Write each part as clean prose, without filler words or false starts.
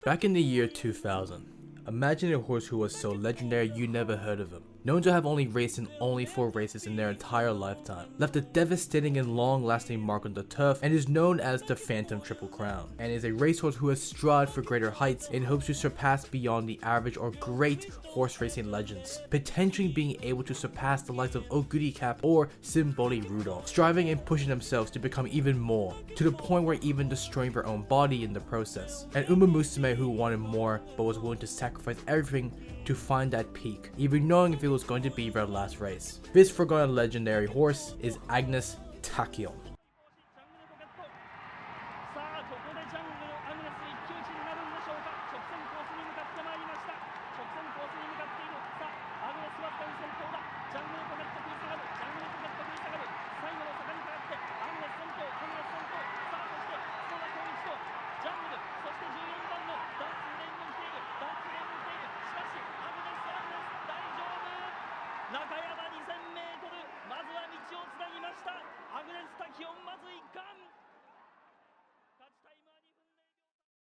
Back in the year 2000, imagine a horse who was so legendary you never heard of him. Known to have only raced in only 4 races in their entire lifetime, left a devastating and long-lasting mark on the turf, and is known as the Phantom Triple Crown, and is a racehorse who has strived for greater heights in hopes to surpass beyond the average or great horse racing legends, potentially being able to surpass the likes of Oguri Cap or Simboli Rudolph, striving and pushing themselves to become even more, to the point where even destroying their own body in the process. And Uma Musume, who wanted more but was willing to sacrifice everything to find that peak, even knowing if it was going to be their last race. This forgotten legendary horse is Agnes Tachyon.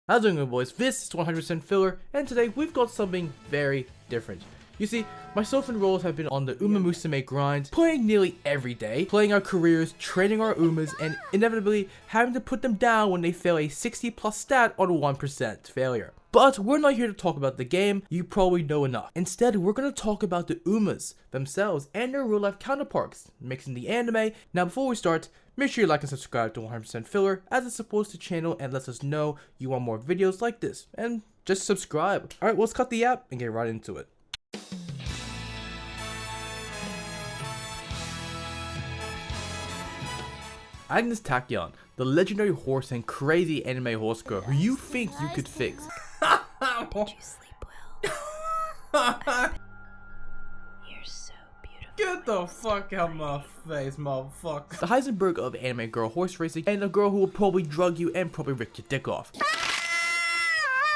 How's it going, boys? This is 100% Filler, and today we've got something very different. You see, myself and Rolls have been on the Umamusume grind, playing nearly every day, playing our careers, training our Umas, and inevitably having to put them down when they fail a 60+ stat on a 1% failure. But we're not here to talk about the game, you probably know enough. Instead, we're going to talk about the Umas themselves and their real life counterparts, mixing the anime. Now before we start, make sure you like and subscribe to 100% Filler, as it supports the channel and lets us know you want more videos like this. And just subscribe. Alright, let's cut the app and get right into it. Agnes Tachyon, the legendary horse and crazy anime horse girl who you think you could fix. Did you sleep well? You're so beautiful. Get the fuck out of my face, motherfucker. The Heisenberg of anime girl horse racing, and a girl who will probably drug you and probably rip your dick off,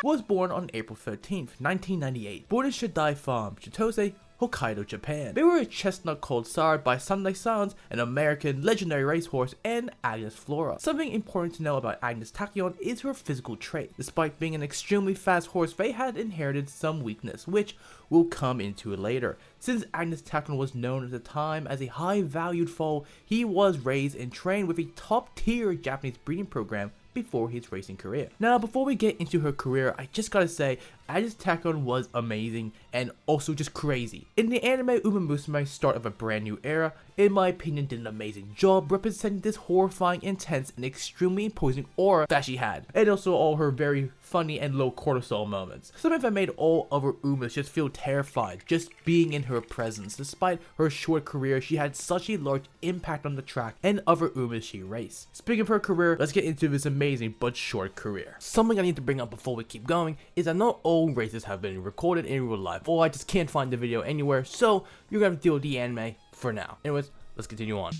was born on April 13th, 1998. Born in Shidai Farm, Chitose, Hokkaido, Japan. They were a chestnut cold sired by Sunday Silence, an American legendary racehorse, and Agnes Flora. Something important to know about Agnes Tachyon is her physical trait. Despite being an extremely fast horse, they had inherited some weakness, which we'll come into later. Since Agnes Tachyon was known at the time as a high-valued foal, he was raised and trained with a top-tier Japanese breeding program before his racing career. Now, before we get into her career, I just gotta say, Agnes Tachyon was amazing and also just crazy. In the anime, Uma Musume, start of a brand new era, in my opinion, did an amazing job representing this horrifying, intense, and extremely imposing aura that she had, and also all her very funny and low cortisol moments. Something that made all other Umas just feel terrified just being in her presence. Despite her short career, she had such a large impact on the track and other Umas she raced. Speaking of her career, let's get into this amazing but short career. Something I need to bring up before we keep going is that not all races have been recorded in real life, or I just can't find the video anywhere, so you're gonna have to deal with the anime for now. Anyways, let's continue on.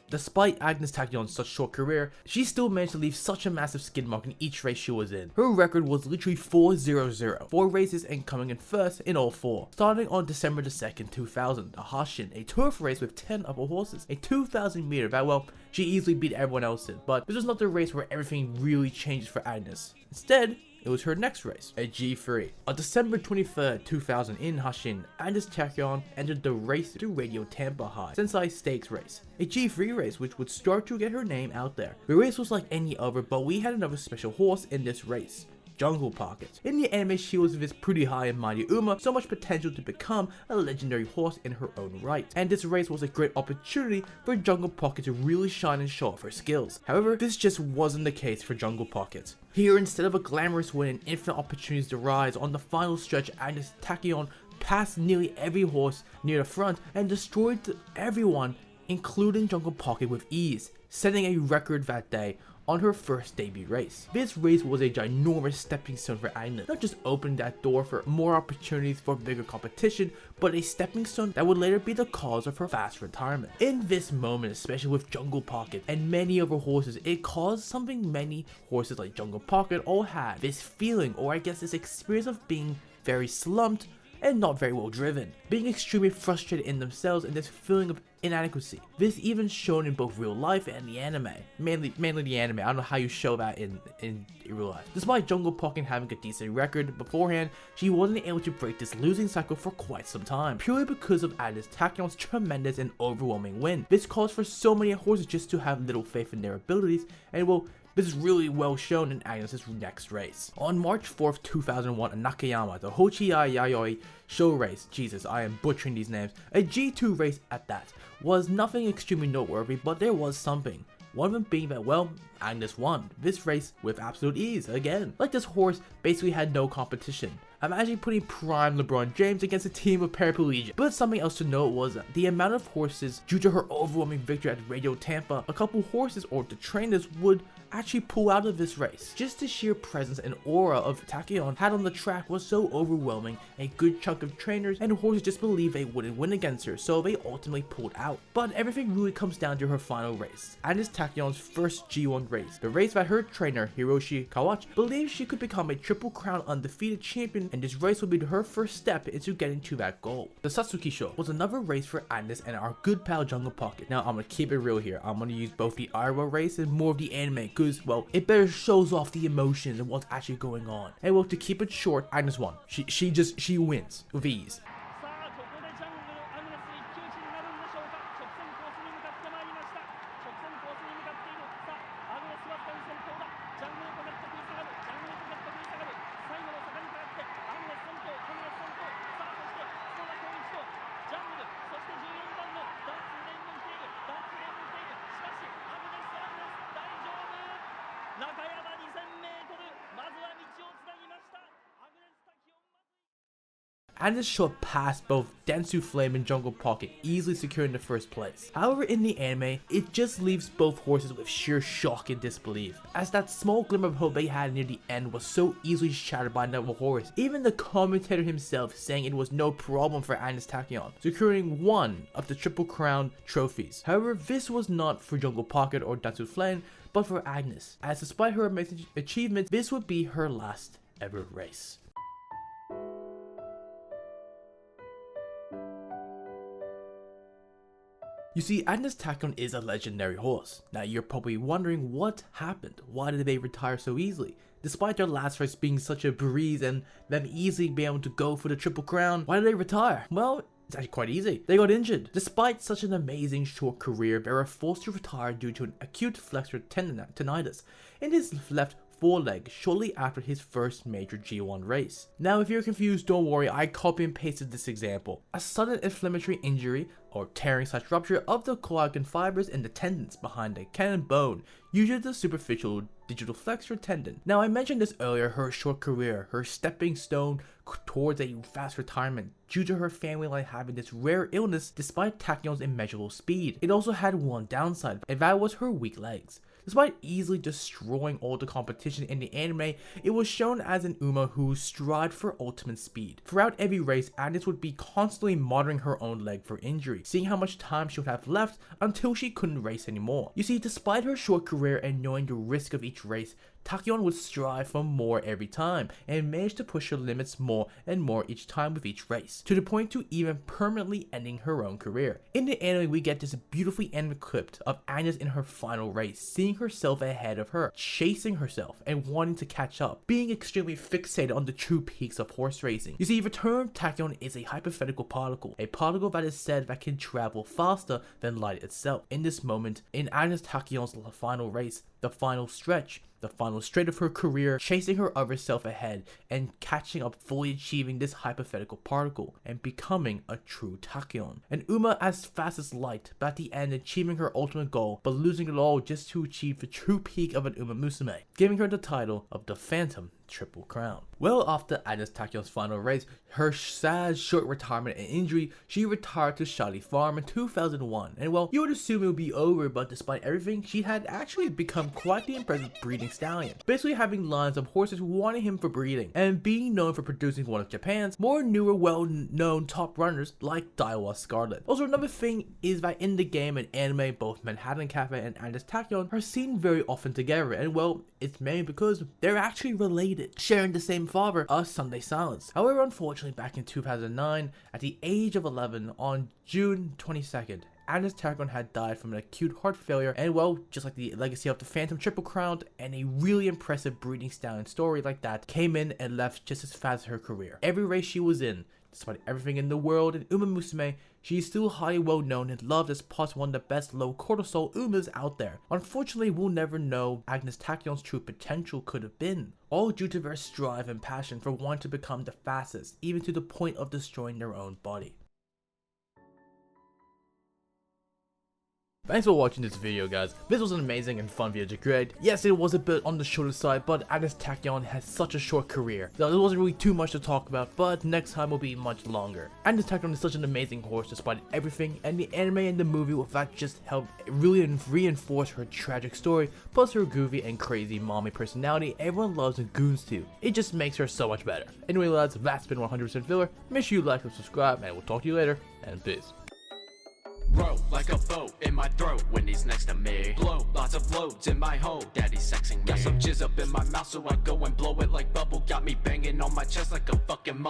Despite Agnes Tachyon's such short career, she still managed to leave such a massive skid mark in each race she was in. Her record was literally 4-0-0, 4 races and coming in first in all 4. Starting on December 2nd, 2000, a Hashin, a turf race with 10 other horses, a 2,000 meter that, well, she easily beat everyone else in, but this was not the race where everything really changes for Agnes. Instead, it was her next race, a G3. On December 23rd, 2000 in Hashin, Agnes Tachyon entered the race to Radio Tampa High Sensei Stakes race, a G3 race which would start to get her name out there. The race was like any other, but we had another special horse in this race. Jungle Pocket. In the anime, she was this pretty high and mighty Uma, so much potential to become a legendary horse in her own right. And this race was a great opportunity for Jungle Pocket to really shine and show off her skills. However, this just wasn't the case for Jungle Pocket. Here, instead of a glamorous win and infinite opportunities to rise, on the final stretch, Agnes Tachyon passed nearly every horse near the front and destroyed everyone, including Jungle Pocket, with ease, setting a record that day on her first debut race. This race was a ginormous stepping stone for Agnes, not just opening that door for more opportunities for bigger competition, but a stepping stone that would later be the cause of her fast retirement. In this moment, especially with Jungle Pocket and many other horses, it caused something many horses like Jungle Pocket all had, this feeling, or I guess this experience of being very slumped and not very well driven, being extremely frustrated in themselves and this feeling of inadequacy. This even shown in both real life and the anime. Mainly the anime. I don't know how you show that in real life. Despite Jungle Pocket having a decent record beforehand, she wasn't able to break this losing cycle for quite some time, purely because of Agnes Tachyon's tremendous and overwhelming win. This caused for so many horses just to have little faith in their abilities, and well, this is really well shown in Agnes' next race. On March 4th, 2001 in Nakayama, the Hochiai Yayoi show race, Jesus, I am butchering these names, a G2 race at that, was nothing extremely noteworthy, but there was something. One of them being that, well, Agnes won this race with absolute ease again. Like this horse basically had no competition. Imagine putting prime LeBron James against a team of paraplegics. But something else to note was the amount of horses, due to her overwhelming victory at Radio Tampa, a couple horses or the trainers would actually pull out of this race. Just the sheer presence and aura of Tachyon had on the track was so overwhelming, a good chunk of trainers and horses just believed they wouldn't win against her, so they ultimately pulled out. But everything really comes down to her final race, Agnes Tachyon's first G1 race, the race that her trainer Hiroshi Kawachi believed she could become a Triple Crown undefeated champion, and this race would be her first step into getting to that goal. The Satsuki Show was another race for Agnes and our good pal Jungle Pocket. Now I'm gonna keep it real here, I'm gonna use both the Iowa race and more of the anime, well, it better shows off the emotions and what's actually going on. And well, to keep it short, Agnes won. She wins with ease. Agnes surpassed both Dentsu Flame and Jungle Pocket, easily securing the first place. However, in the anime, it just leaves both horses with sheer shock and disbelief, as that small glimmer of hope they had near the end was so easily shattered by another horse, even the commentator himself saying it was no problem for Agnes Tachyon, securing one of the Triple Crown trophies. However, this was not for Jungle Pocket or Dentsu Flame, but for Agnes, as despite her amazing achievements, this would be her last ever race. You see, Agnes Tachyon is a legendary horse. Now you're probably wondering what happened. Why did they retire so easily? Despite their last race being such a breeze and them easily being able to go for the Triple Crown, why did they retire? Well, it's actually quite easy. They got injured. Despite such an amazing short career, they were forced to retire due to an acute flexor tendinitis in his left foreleg shortly after his first major G1 race. Now if you're confused, don't worry, I copy and pasted this example. A sudden inflammatory injury or tearing/rupture of the collagen fibers in the tendons behind the cannon bone, usually the superficial digital flexor tendon. Now I mentioned this earlier, her short career, her stepping stone towards a fast retirement due to her family life having this rare illness despite Tachyon's immeasurable speed. It also had one downside, and that was her weak legs. Despite easily destroying all the competition in the anime, it was shown as an Uma who strived for ultimate speed. Throughout every race, Agnes would be constantly monitoring her own leg for injury, seeing how much time she would have left until she couldn't race anymore. You see, despite her short career and knowing the risk of each race, Tachyon would strive for more every time and managed to push her limits more and more each time with each race, to the point to even permanently ending her own career. In the anime, we get this beautifully ended clip of Agnes in her final race, seeing herself ahead of her, chasing herself and wanting to catch up, being extremely fixated on the true peaks of horse racing. You see, the term Tachyon is a hypothetical particle, a particle that is said that can travel faster than light itself. In this moment, in Agnes Tachyon's final race, the final stretch, the final straight of her career, chasing her other self ahead and catching up, fully achieving this hypothetical particle and becoming a true Tachyon. And Uma as fast as light, but at the end achieving her ultimate goal, but losing it all just to achieve the true peak of an Umamusume, giving her the title of the Phantom Triple Crown. Well, after Agnes Tachyon's final race, her sad short retirement and injury, she retired to Shali Farm in 2001. And well, you would assume it would be over, but despite everything, she had actually become quite the impressive breeding stallion, basically having lines of horses wanting him for breeding, and being known for producing one of Japan's more newer, well-known top runners like Daiwa Scarlet. Also, another thing is that in the game and anime, both Manhattan Cafe and Agnes Tachyon are seen very often together, and well, it's mainly because they're actually related. and sharing the same father, a Sunday Silence. However, unfortunately, back in 2009, at the age of 11, on June 22nd, Agnes Tachyon had died from an acute heart failure, and well, just like the legacy of the Phantom Triple Crown and a really impressive breeding stallion story like that, came in and left just as fast as her career. Every race she was in, despite everything in the world, in Uma Musume, she is still highly well known and loved as possibly one of the best low cortisol Umas out there. Unfortunately, we'll never know Agnes Tachyon's true potential could have been, all due to their strive and passion for wanting to become the fastest, even to the point of destroying their own body. Thanks for watching this video, guys. This was an amazing and fun video to create. Yes, it was a bit on the shorter side, but Agnes Tachyon has such a short career. So there wasn't really too much to talk about, but next time will be much longer. Agnes Tachyon is such an amazing horse despite everything, and the anime and the movie with that just helped really reinforce her tragic story, plus her goofy and crazy mommy personality everyone loves and goons to. It just makes her so much better. Anyway, lads, that's been 100% Filler. Make sure you like and subscribe, and we'll talk to you later, and peace. Roll like a boat in my throat when he's next to me. Blow lots of loads in my hole, daddy's sexing me. Got some jizz up in my mouth so I go and blow it like bubble. Got me banging on my chest like a fucking monkey.